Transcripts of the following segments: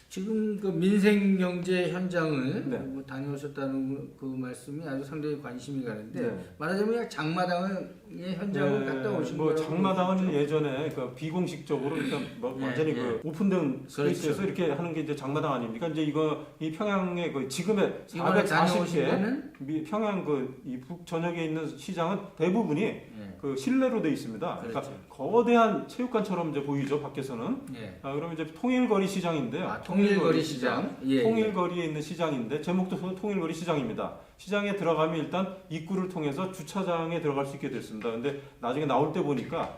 지금 그 민생 경제 현장을 네. 뭐 다녀오셨다는 그 말씀이 아주 상당히 관심이 가는데 네. 말하자면 장마당의 현장을 갔다 오신 뭐 거라고 장마당은 그러셨죠? 예전에 그 비공식적으로 그러니까 뭐 네, 완전히 네. 그 오픈된 스페이스에서 그렇죠. 이렇게 하는 게 이제 장마당 아닙니까? 이제 이거 이 평양의 그 지금의 이번에 다녀오신 440개 데는 평양 그 이 북전역에 있는 시장은 대부분이 네. 그 실내로 돼 있습니다. 그러니까 그렇죠. 거대한 체육관처럼 이제 보이죠 밖에서는. 예. 그러면 이제 통일거리 시장인데요. 아, 통일거리 시장. 예, 통일거리에 있는 시장인데 제목도 통일거리 시장입니다. 시장에 들어가면 일단 입구를 통해서 주차장에 들어갈 수 있게 됐습니다. 근데 나중에 나올 때 보니까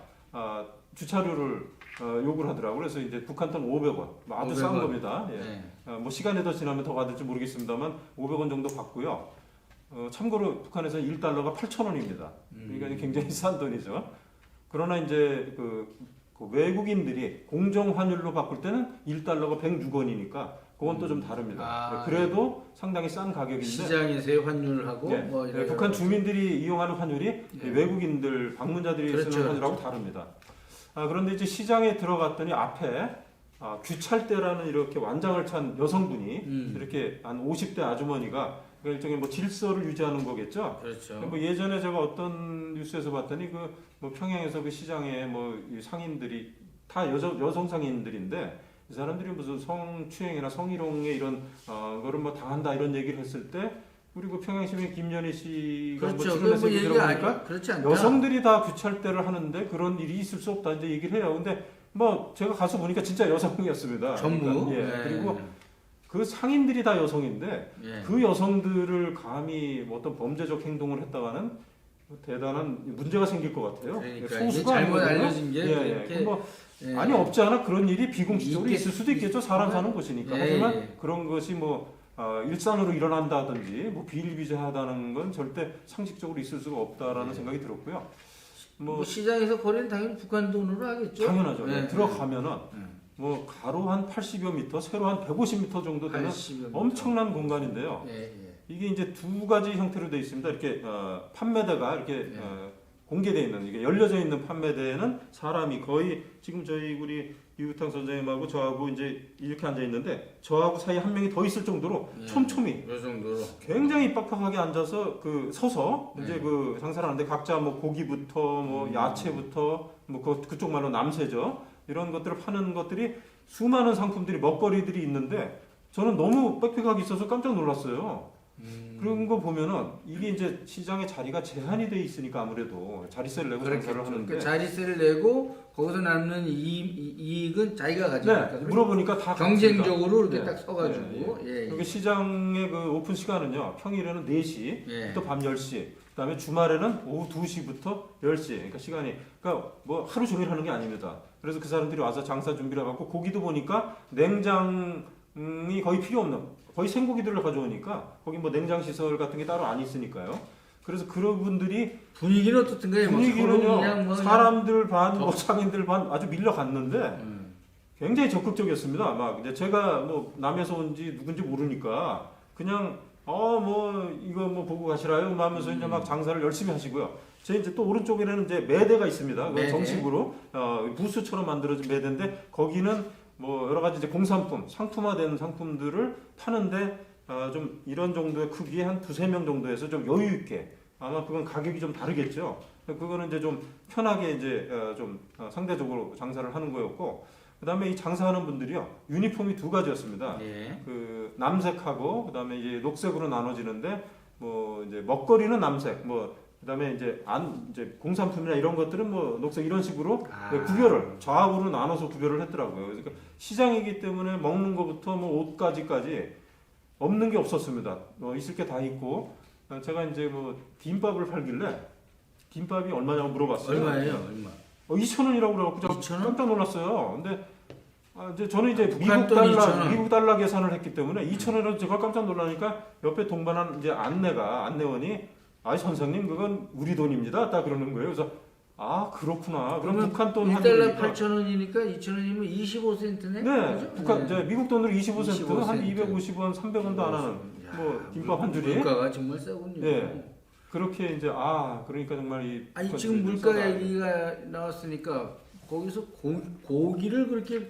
주차료를 요구를 하더라고요. 그래서 이제 북한 돈 500원, 아주 싼 500원. 겁니다. 예. 예. 뭐 시간이 더 지나면 더 받을지 모르겠습니다만 500원 정도 받고요. 참고로 북한에서 1달러가 8,000원입니다. 그러니까 굉장히 싼 돈이죠. 그러나 이제 그 외국인들이 공정 환율로 바꿀 때는 1달러가 106원이니까 그건 또 좀 다릅니다. 아, 그래도 상당히 싼 가격인데 시장에서의 환율하고 네. 뭐 이런 북한 주민들이 이용하는 환율이 네. 외국인들 방문자들이 그렇죠, 쓰는 환율하고 다릅니다. 그런데 이제 시장에 들어갔더니 앞에 귀찰대라는 이렇게 완장을 찬 여성분이 이렇게 한 50대 아주머니가 그 일종의 뭐 질서를 유지하는 거겠죠. 그렇죠. 뭐 예전에 제가 어떤 뉴스에서 봤더니 그 뭐 평양에서 그 시장에 뭐 이 상인들이 다 여성 상인들인데 이 사람들이 무슨 성추행이나 성희롱에 이런 거를 뭐 당한다 이런 얘기를 했을 때 우리 그 평양시민 김연희 씨가 그렇죠. 뭐 그 출연해서 뭐 얘기 얘기가 들어보니까 그렇지 않다. 여성들이 다 귀찰대를 하는데 그런 일이 있을 수 없다 이제 얘기를 해요. 근데 뭐 제가 가서 보니까 진짜 여성이었습니다. 전부. 그러니까, 예. 네. 그리고 그 상인들이 다 여성인데 예. 그 여성들을 감히 뭐 어떤 범죄적 행동을 했다가는 대단한 문제가 생길 것 같아요. 그러니까 이게 소수가 잘못 아니거든요. 알려진 게 예, 이렇게 뭐 예. 아니 없지 않아 그런 일이 비공식적으로 있겠- 있을 수도 있겠죠. 사람 사는 곳이니까. 예, 하지만 예. 그런 것이 뭐 일산으로 일어난다든지 뭐 비일비재하다는 건 절대 상식적으로 있을 수가 없다라는 예. 생각이 들었고요. 뭐 시장에서 거래는 당연히 북한 돈으로 하겠죠. 당연하죠. 예. 들어가면은 예. 뭐 가로 한 80여 미터, 세로 한 150미터 정도 되는 80여 엄청난 공간인데요. 예, 예. 이게 이제 두 가지 형태로 되어 있습니다. 이렇게 판매대가 이렇게 네. 공개되어 있는 이게 열려져 있는 판매대에는 사람이 거의 지금 저희 우리 유우탕 선생님하고 저하고 이제 이렇게 앉아 있는데 저하고 사이 한 명이 더 있을 정도로 네. 촘촘히 요 정도로. 굉장히 빡빡하게 앉아서 그 서서 이제 네. 그 장사를 하는데 각자 뭐 고기부터 뭐 야채부터 뭐 그쪽 말로 남새죠. 이런 것들을 파는 것들이 수많은 상품들이 먹거리들이 있는데 저는 너무 빽빽하게 있어서 깜짝 놀랐어요. 그런 거 보면은 이게 이제 시장의 자리가 제한이 돼 있으니까 아무래도 자리세를 내고 장사를 하는데 그러니까 자리세를 내고 거기서 남는 이익은 자기가 가져가니까. 네, 물어보니까 다 경쟁적으로 이렇게 네. 딱 서가지고. 예. 여기 시장의 그 오픈 시간은요 평일에는 4시 예. 또 밤 10시 그다음에 주말에는 오후 2시부터 10시 그러니까 시간이 그러니까 뭐 하루 종일 하는 게 아닙니다. 그래서 그 사람들이 와서 장사 준비를 해갖고 고기도 보니까 냉장이 거의 필요 없는 거의 생고기들을 가져오니까 거기 뭐 냉장 시설 같은 게 따로 안 있으니까요. 그래서 그런 분들이 분위기는 어떻든가요? 분위기는요 그냥 뭐 사람들 반, 뭐 상인들 반 아주 밀려갔는데 음. 굉장히 적극적이었습니다. 막 이제 제가 뭐 남에서 온지 누군지 모르니까 그냥 뭐 이거 뭐 보고 가시라요 하면서 이제 막 장사를 열심히 하시고요. 제 이제 또 오른쪽에는 이제 매대가 있습니다. 그 매대. 정식으로 부스처럼 만들어진 매대인데 거기는 뭐 여러 가지 이제 공산품, 상품화된 상품들을 파는데 좀 이런 정도의 크기에 한 두세 명 정도에서 좀 여유 있게 아마 그건 가격이 좀 다르겠죠. 그거는 이제 좀 편하게 이제 좀 상대적으로 장사를 하는 거였고 그다음에 이 장사하는 분들이요 유니폼이 두 가지였습니다. 예. 그 남색하고 그다음에 이제 녹색으로 나눠지는데 뭐 이제 먹거리는 남색 뭐 그다음에 이제 공산품이나 이런 것들은 뭐 녹색 이런 식으로 구별을 좌우로 나눠서 구별을 했더라고요. 그러니까 시장이기 때문에 먹는 것부터 뭐 옷까지까지 없는 게 없었습니다. 있을 게 다 있고 제가 이제 뭐 김밥을 팔길래 김밥이 얼마냐고 물어봤어요. 얼마예요? 얼마? 2,000원이라고 그래갖고 제가 2,000원? 깜짝 놀랐어요. 근데 이제 저는 이제 북한 돈 2,000원. 미국 달러 계산을 했기 때문에 2,000원이라서 제가 깜짝 놀라니까 옆에 동반한 이제 안내원이 선생님 그건 우리 돈입니다. 딱 그러는 거예요. 그래서 그렇구나. 그럼 북한 돈 1달러 8,000원이니까 2,000원이면 25센트네. 네, 그죠? 북한 네. 이제 미국 돈으로 25센트, 25 한 센트. 250원, 300원도 안 하는 뭐 김밥 한 줄이. 물가가 정말 싸군요. 예. 그렇게 이제 그러니까 정말 아니 북한 지금 돈이 물가 싸다. 얘기가 나왔으니까 거기서 고기를 그렇게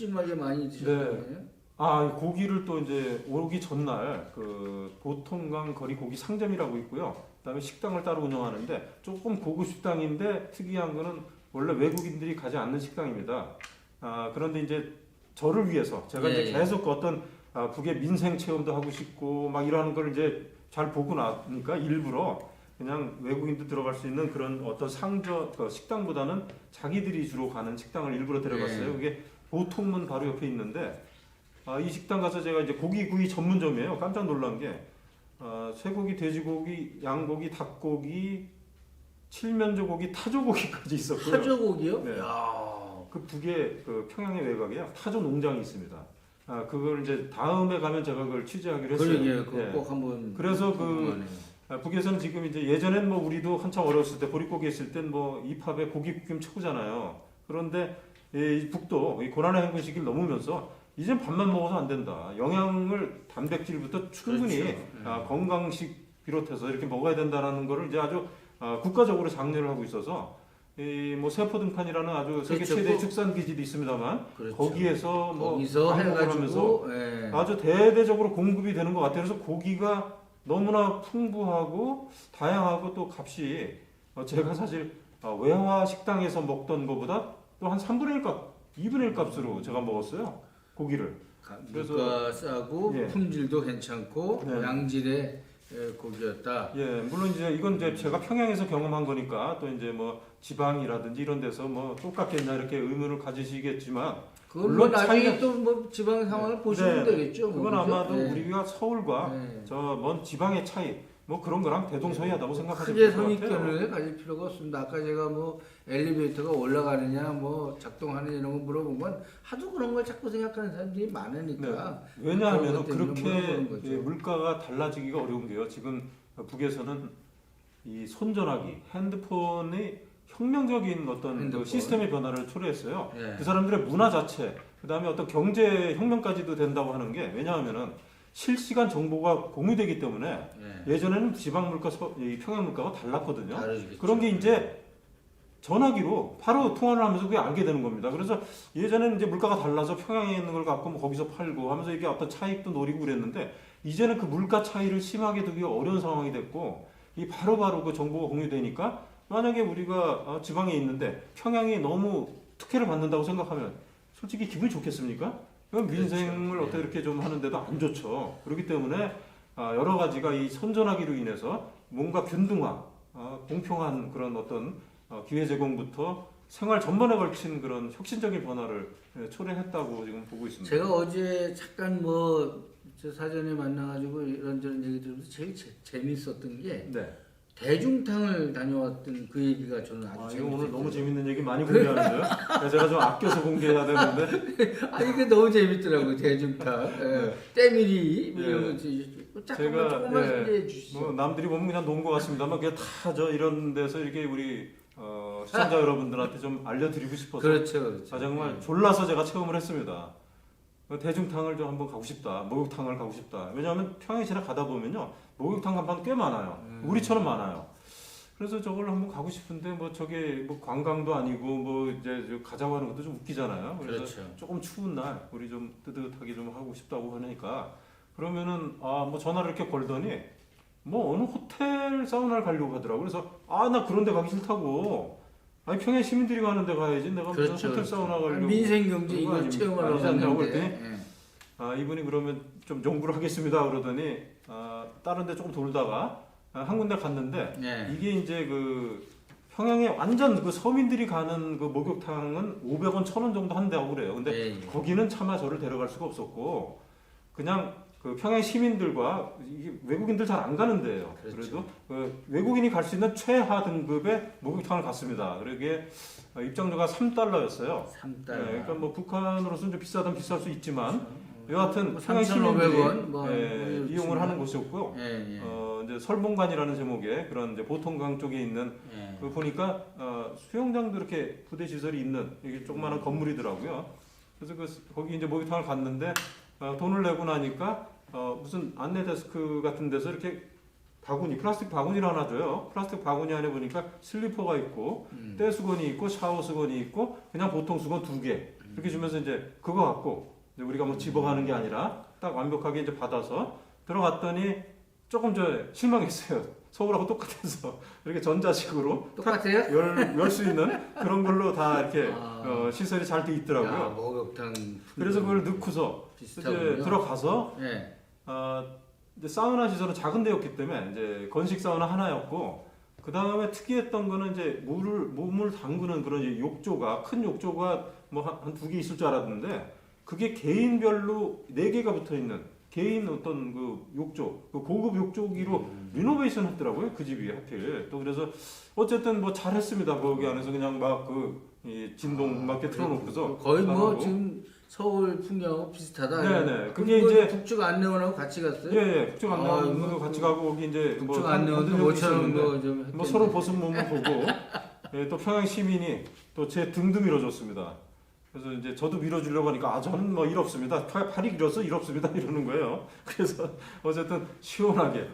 푸짐하게 많이 드셨거든요. 아, 고기를 또 이제 오기 전날 그 보통강 거리 고기 상점이라고 있고요. 그다음에 식당을 따로 운영하는데 조금 고급 식당인데 특이한 거는 원래 외국인들이 가지 않는 식당입니다. 아, 그런데 이제 저를 위해서 제가 예, 이제 예. 계속 어떤 북의 민생 체험도 하고 싶고 막 이러는 걸 이제 잘 보고 나니까 일부러 그냥 외국인도 들어갈 수 있는 그런 어떤 식당보다는 자기들이 주로 가는 식당을 일부러 데려갔어요. 예. 그게 보통문 바로 옆에 있는데 이 식당 가서 제가 이제 고기구이 전문점이에요. 깜짝 놀란 게 쇠고기, 돼지고기, 양고기, 닭고기, 칠면조고기, 타조고기까지 있었고요. 타조고기요? 네. 야. 그 북에 그 평양의 외곽에 타조 농장이 있습니다. 그걸 이제 다음에 가면 제가 그걸 취재하기로 했어요. 그러게요. 그거 예. 꼭 한번. 그래서 그 궁금하네요. 북에서는 지금 이제 예전엔 뭐 우리도 한참 어렸을 때 보릿고기 했을 땐 뭐 입합에 고기국김 최고잖아요. 그런데 이 북도 이 고난의 행군 시기를 넘으면서 이젠 밥만 먹어서 안 된다. 영양을 단백질부터 충분히 그렇죠. 건강식 비롯해서 이렇게 먹어야 된다라는 거를 이제 아주 국가적으로 장려를 하고 있어서 이 뭐 세포 등판이라는 아주 세계 그렇죠. 최대 축산 기지도 있습니다만 그렇죠. 거기에서 뭐 거기서 방목을 하면서 해가지고 예. 아주 대대적으로 공급이 되는 것 같아요. 그래서 고기가 너무나 풍부하고 다양하고 또 값이 제가 사실 외화 식당에서 먹던 것보다 또 한 3분의 1 값, 2분의 1 값으로 제가 먹었어요. 고기를. 그래서- 물가 싸고 예. 품질도 괜찮고 네. 양질의 고기였다. 예, 물론 이제 이건 이제 제가 평양에서 경험한 거니까 또 이제 뭐 지방이라든지 이런 데서 뭐 똑같겠냐 이렇게 의문을 가지시겠지만 그건 뭐 물론 나중에 차이가- 또 뭐 지방 상황을 보시면 되겠죠. 뭐, 그건 그죠? 아마도 예. 우리가 서울과 예. 저 먼 지방의 차이 뭐 그런 거랑 대동소이하다고 생각하시면 크게 될 것 같아요. 선입견을 가질 필요가 없습니다. 아까 제가 뭐 엘리베이터가 올라가느냐 뭐 작동하느냐 이런 거 물어보면 하도 그런 걸 자꾸 생각하는 사람들이 많으니까 왜냐하면 그런 것 때문에 그렇게 물어보는 거죠. 예, 물가가 달라지기가 어려운 게요. 지금 북에서는 이 손전화기, 핸드폰이 혁명적인 어떤 그 핸드폰. 시스템의 변화를 초래했어요. 예. 그 사람들의 문화 자체, 그 다음에 어떤 경제 혁명까지도 된다고 하는 게 왜냐하면은 실시간 정보가 공유되기 때문에 예. 예전에는 지방 물가, 이 평양 물가가 달랐거든요. 다르겠죠. 그런 게 이제 전화기로 바로 통화를 하면서 그게 알게 되는 겁니다. 그래서 예전에는 이제 물가가 달라서 평양에 있는 걸 갖고 뭐 거기서 팔고 하면서 이게 어떤 차익도 노리고 그랬는데 이제는 그 물가 차이를 심하게 두기 어려운 상황이 됐고 이 바로바로 그 정보가 공유되니까 만약에 우리가 지방에 있는데 평양이 너무 특혜를 받는다고 생각하면 솔직히 기분이 좋겠습니까? 그럼 민생을 그렇죠. 어떻게 이렇게 좀 하는데도 안 좋죠. 그렇기 때문에 여러 가지가 이 선전하기로 인해서 뭔가 균등화, 공평한 그런 어떤 기회 제공부터 생활 전반에 걸친 그런 혁신적인 변화를 초래했다고 지금 보고 있습니다. 제가 어제 잠깐 뭐 저 사전에 만나가지고 이런저런 얘기 들으면서 제일 재밌었던 게 네. 대중탕을 다녀왔던 그 얘기가 저는 아주 이거 재밌었어요. 오늘 너무 재밌는 얘기 많이 공개하는데요. 제가 좀 아껴서 공개해야 되는데. 아니 이게 너무 재밌더라고 대중탕. 네. 때밀이 뭐 예. 이런 거 조금만 제가, 조금만 네. 소개해 주시죠. 뭐 남들이 보면 그냥 놓은 것 같습니다만 그게 다 저 이런 데서 이렇게 우리 시청자 여러분들한테 좀 알려드리고 싶어서 그렇죠, 그렇죠. 정말 졸라서 제가 체험을 했습니다. 대중탕을 좀 한번 가고 싶다. 목욕탕을 가고 싶다. 왜냐하면 평양에 지나 가다 보면요 목욕탕 간판 꽤 많아요. 우리처럼 많아요. 그래서 저걸 한번 가고 싶은데 뭐 저게 뭐 관광도 아니고 뭐 이제 가자고 하는 것도 좀 웃기잖아요. 그래서 그렇죠. 조금 추운 날 우리 좀 뜨뜻하게 좀 하고 싶다고 하니까 그러면은 뭐 전화를 이렇게 걸더니 뭐 어느 호텔 사우나를 가려고 하더라고. 그래서 나 그런 데 가기 싫다고. 아니 평양 시민들이 가는 데 가야지. 내가 무슨 그렇죠, 호텔 그렇죠. 사우나 가려고. 민생 경제 그거 이거 아니- 체험하려고 아니지 않냐고 하는데. 그랬더니 이분이 그러면 좀 연구를 하겠습니다. 그러더니 다른 데 조금 돌다가 한 군데 갔는데 네. 이게 이제 그 평양에 완전 그 서민들이 가는 그 목욕탕은 500원, 1000원 정도 한다고 그래요. 근데 예, 예. 거기는 차마 저를 데려갈 수가 없었고 그냥 그 평양 시민들과 이게 외국인들 잘 안 가는 데예요. 그렇죠. 그래도 그 외국인이 갈 수 있는 최하 등급의 목욕탕을 갔습니다. 그러기에 입장료가 3달러였어요. 3달러. 그러니까 뭐 북한으로서는 좀 비싸든 비쌀 수 있지만 여하튼 뭐 평양 3,500원 시민들이 뭐 이용을 하는 곳이었고요. 예, 예. 이제 설봉관이라는 제목의 그런 이제 보통강 쪽에 있는 예. 그 보니까 수영장도 이렇게 부대 시설이 있는 이게 조그마한 건물이더라고요. 그래서 거기 이제 목욕탕을 갔는데 돈을 내고 나니까 무슨 안내 데스크 같은 데서 이렇게 바구니 플라스틱 바구니를 하나 줘요. 플라스틱 바구니 안에 보니까 슬리퍼가 있고 때 수건이 있고 샤워 수건이 있고 그냥 보통 수건 2개 그렇게 주면서 이제 그거 갖고 이제 우리가 뭐 집어가는 게 아니라 딱 완벽하게 이제 받아서 들어갔더니 조금 실망했어요. 서울하고 똑같아서 이렇게 전자식으로 똑같아요? 열 수 있는 그런 걸로 다 이렇게 아. 시설이 잘 돼 있더라고요. 야, 목욕탕. 그래서 그걸 넣고서 이제 비슷하군요. 들어가서 예. 이제 사우나 시설은 작은 데였기 때문에 이제 건식 사우나 하나였고 그 다음에 특이했던 거는 이제 몸을 담그는 그런 이제 욕조가 큰 욕조가 뭐 한 두 개 있을 줄 알았는데 그게 개인별로 4개가 붙어 있는 개인 어떤 그 욕조, 그 고급 욕조기로 리노베이션 했더라고요. 그 집이 하필. 또 그래서 어쨌든 뭐 잘했습니다. 거기 안에서 그냥 막 진동 음악에 틀어놓고서 거의 뭐 하고. 지금 서울 풍경하고 비슷하다. 네네. 그게 이제 북쪽 안내원하고 같이 갔어요? 예, 북쪽 아, 안내원도 이거 같이 가고 거기 이제 북쪽 안내원도 모처럼 뭐좀 뭐 서로 벗은 몸을 보고 예, 또 평양 시민이 또 제 등도 밀어줬습니다. 그래서 이제 저도 밀어주려고 하니까 저는 뭐 일 없습니다. 팔이 길어서 일 없습니다 이러는 거예요. 그래서 어쨌든 시원하게.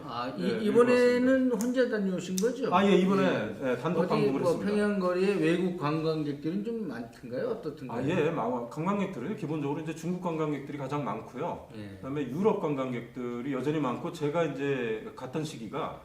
이번에는 혼자 다녀오신 거죠? 예, 이번에 예, 단독 어디 방문을 뭐 했습니다. 평양거리에 외국 관광객들은 좀 많던가요? 어떻던가요? 예, 관광객들은 기본적으로 이제 중국 관광객들이 가장 많고요. 예. 그다음에 유럽 관광객들이 여전히 많고 제가 이제 갔던 시기가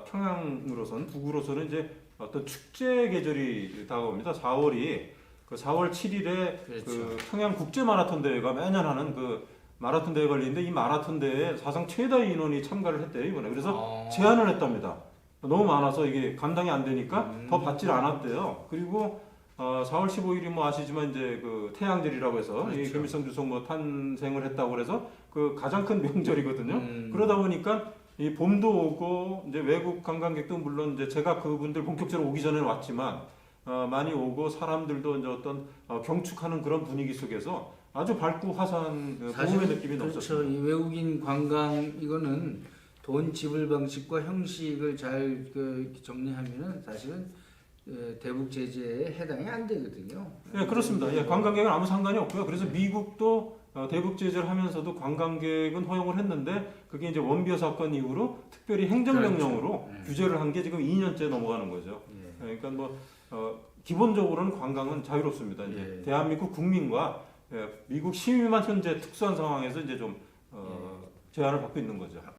평양으로선 북으로서는 이제 어떤 축제 계절이 다가옵니다. 4월이 그 4월 7일에 그렇죠. 그 평양 국제 마라톤 대회가 매년 하는 그 마라톤 대회가 열리는데 이 마라톤 대회에 사상 최다 인원이 참가를 했대요 이번에. 그래서 제한을 했답니다. 너무 많아서 이게 감당이 안 되니까 더 받질 않았대요. 그리고 4월 15일이 뭐 아시지만 이제 그 태양절이라고 해서 그렇죠. 이 김일성 주석 뭐 탄생을 했다고 그래서 그 가장 큰 명절이거든요. 그러다 보니까 이 봄도 오고 이제 외국 관광객도 물론 이제 제가 그분들 본격적으로 오기 전에 왔지만 많이 오고 사람들도 이제 어떤 경축하는 그런 분위기 속에서 아주 밝고 화사한 봄의 느낌이 그렇죠. 넘쳤습니다. 이 외국인 관광 이거는 돈 지불 방식과 형식을 잘 정리하면은 사실은 대북 제재에 해당이 안 되거든요. 네, 그렇습니다. 예, 관광객은 아무 상관이 없고요. 그래서 미국도 대북 제재를 하면서도 관광객은 허용을 했는데 그게 이제 원비어 사건 이후로 특별히 행정명령으로 그렇죠. 규제를 한 게 지금 2년째 넘어가는 거죠. 예. 그러니까 뭐 기본적으로는 관광은 자유롭습니다. 이제 대한민국 국민과 미국 시민만 현재 특수한 상황에서 이제 좀 제한을 받고 있는 거죠.